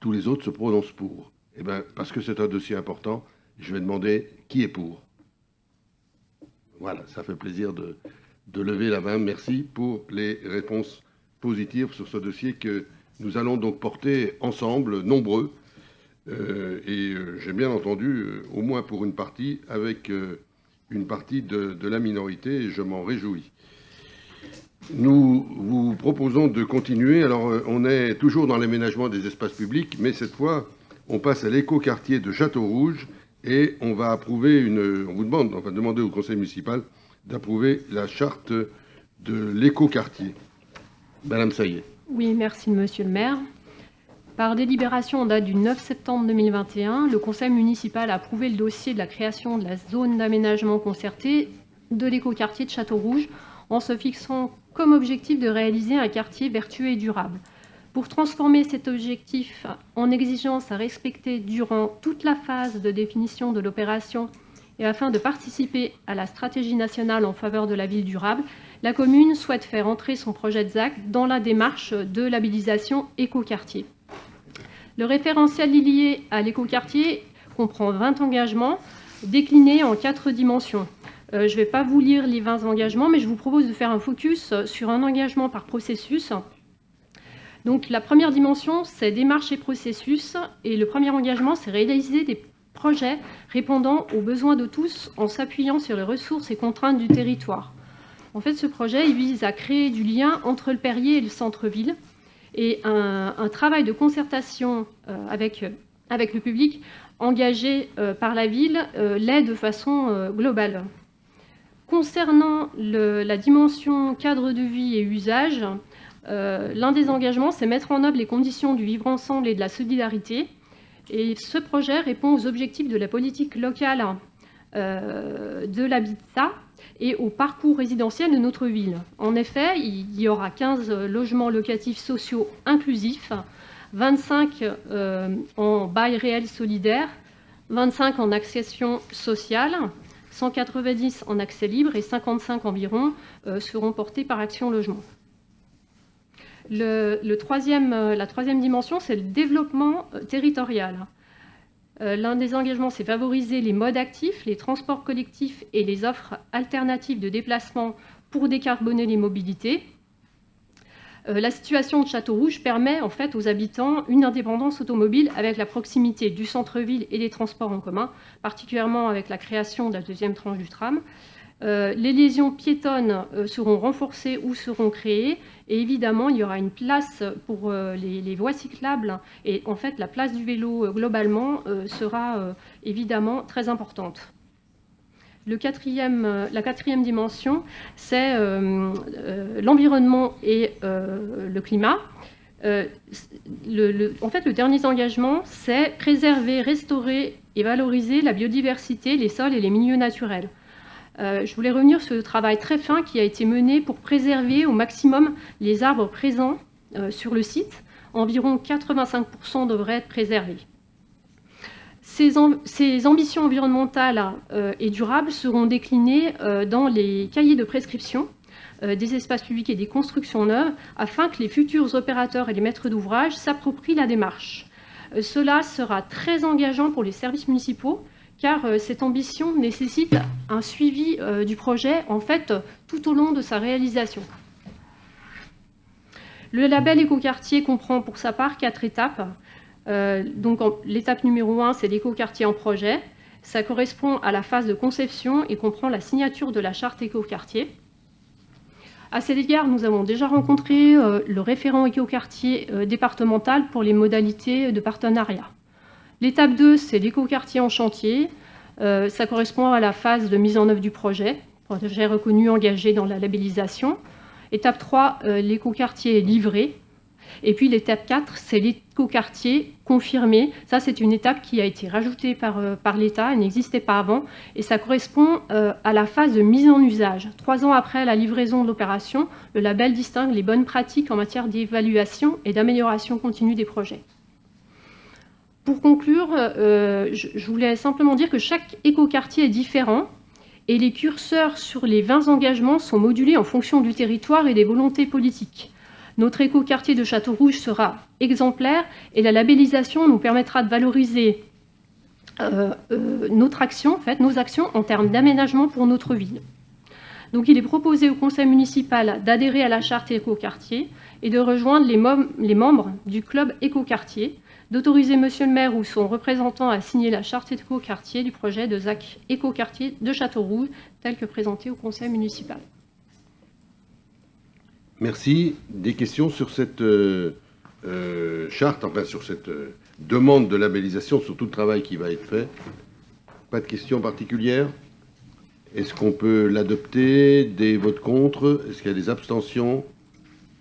tous les autres se prononcent pour. Eh bien, parce que c'est un dossier important, je vais demander qui est pour. Voilà, ça fait plaisir de lever la main. Merci pour les réponses positives sur ce dossier que nous allons donc porter ensemble, nombreux. Et j'ai bien entendu, au moins pour une partie, avec une partie de la minorité, et je m'en réjouis. Nous vous proposons de continuer. Alors, on est toujours dans l'aménagement des espaces publics, mais cette fois, on passe à l'écoquartier de Château-Rouge et on va approuver on vous demande, on va demander au conseil municipal d'approuver la charte de l'écoquartier. Madame Saillet. Oui, merci, monsieur le maire. Par délibération en date du 9 septembre 2021, le conseil municipal a approuvé le dossier de la création de la zone d'aménagement concerté de l'écoquartier de Château-Rouge en se fixant comme objectif de réaliser un quartier vertueux et durable. Pour transformer cet objectif en exigence à respecter durant toute la phase de définition de l'opération et afin de participer à la stratégie nationale en faveur de la ville durable, la commune souhaite faire entrer son projet de ZAC dans la démarche de labellisation écoquartier. Le référentiel lié à l'écoquartier comprend 20 engagements déclinés en 4 dimensions. Je ne vais pas vous lire les 20 engagements, mais je vous propose de faire un focus sur un engagement par processus. Donc la première dimension, c'est démarche et processus. Et le premier engagement, c'est réaliser des projets répondant aux besoins de tous en s'appuyant sur les ressources et contraintes du territoire. En fait, ce projet il vise à créer du lien entre le Perrier et le centre-ville. Et un travail de concertation avec le public engagé par la ville l'est de façon globale. Concernant la dimension cadre de vie et usage, l'un des engagements, c'est mettre en œuvre les conditions du vivre ensemble et de la solidarité. Et ce projet répond aux objectifs de la politique locale de l'habitat et au parcours résidentiel de notre ville. En effet, il y aura 15 logements locatifs sociaux inclusifs, 25 en bail réel solidaire, 25 en accession sociale, 190 en accès libre et 55 environ seront portés par Action Logement. La troisième dimension, c'est le développement territorial. L'un des engagements, c'est favoriser les modes actifs, les transports collectifs et les offres alternatives de déplacement pour décarboner les mobilités. La situation de Château-Rouge permet en fait aux habitants une indépendance automobile avec la proximité du centre-ville et des transports en commun, particulièrement avec la création de la deuxième tranche du tram. Les liaisons piétonnes seront renforcées ou seront créées et évidemment il y aura une place pour les voies cyclables et en fait la place du vélo globalement sera évidemment très importante. La quatrième dimension, c'est l'environnement et le climat. En fait, le dernier engagement, c'est préserver, restaurer et valoriser la biodiversité, les sols et les milieux naturels. Je voulais revenir sur le travail très fin qui a été mené pour préserver au maximum les arbres présents sur le site. Environ 85% devraient être préservés. Ces ambitions environnementales et durables seront déclinées dans les cahiers de prescription des espaces publics et des constructions neuves afin que les futurs opérateurs et les maîtres d'ouvrage s'approprient la démarche. Cela sera très engageant pour les services municipaux car cette ambition nécessite un suivi du projet en fait tout au long de sa réalisation. Le label écoquartier comprend pour sa part 4 étapes. Donc l'étape numéro 1, c'est l'écoquartier en projet. Ça correspond à la phase de conception et comprend la signature de la charte écoquartier. À cet égard, nous avons déjà rencontré le référent écoquartier départemental pour les modalités de partenariat. L'étape 2, c'est l'écoquartier en chantier. Ça correspond à la phase de mise en œuvre du projet reconnu engagé dans la labellisation. Étape 3, l'écoquartier est livré. Et puis l'étape 4, c'est l'écoquartier confirmé. Ça, c'est une étape qui a été rajoutée par l'État, elle n'existait pas avant. Et ça correspond à la phase de mise en usage. 3 ans après la livraison de l'opération, le label distingue les bonnes pratiques en matière d'évaluation et d'amélioration continue des projets. Pour conclure, je voulais simplement dire que chaque écoquartier est différent et les curseurs sur les 20 engagements sont modulés en fonction du territoire et des volontés politiques. Notre écoquartier de Château-Rouge sera exemplaire et la labellisation nous permettra de valoriser nos actions en termes d'aménagement pour notre ville. Donc il est proposé au conseil municipal d'adhérer à la charte écoquartier et de rejoindre les membres du club écoquartier, d'autoriser monsieur le maire ou son représentant à signer la charte écoquartier du projet de ZAC écoquartier de Château-Rouge tel que présenté au conseil municipal. Merci. Des questions sur cette charte, enfin sur cette demande de labellisation, sur tout le travail qui va être fait? Pas de questions particulières? Est-ce qu'on peut l'adopter? Des votes contre? Est-ce qu'il y a des abstentions?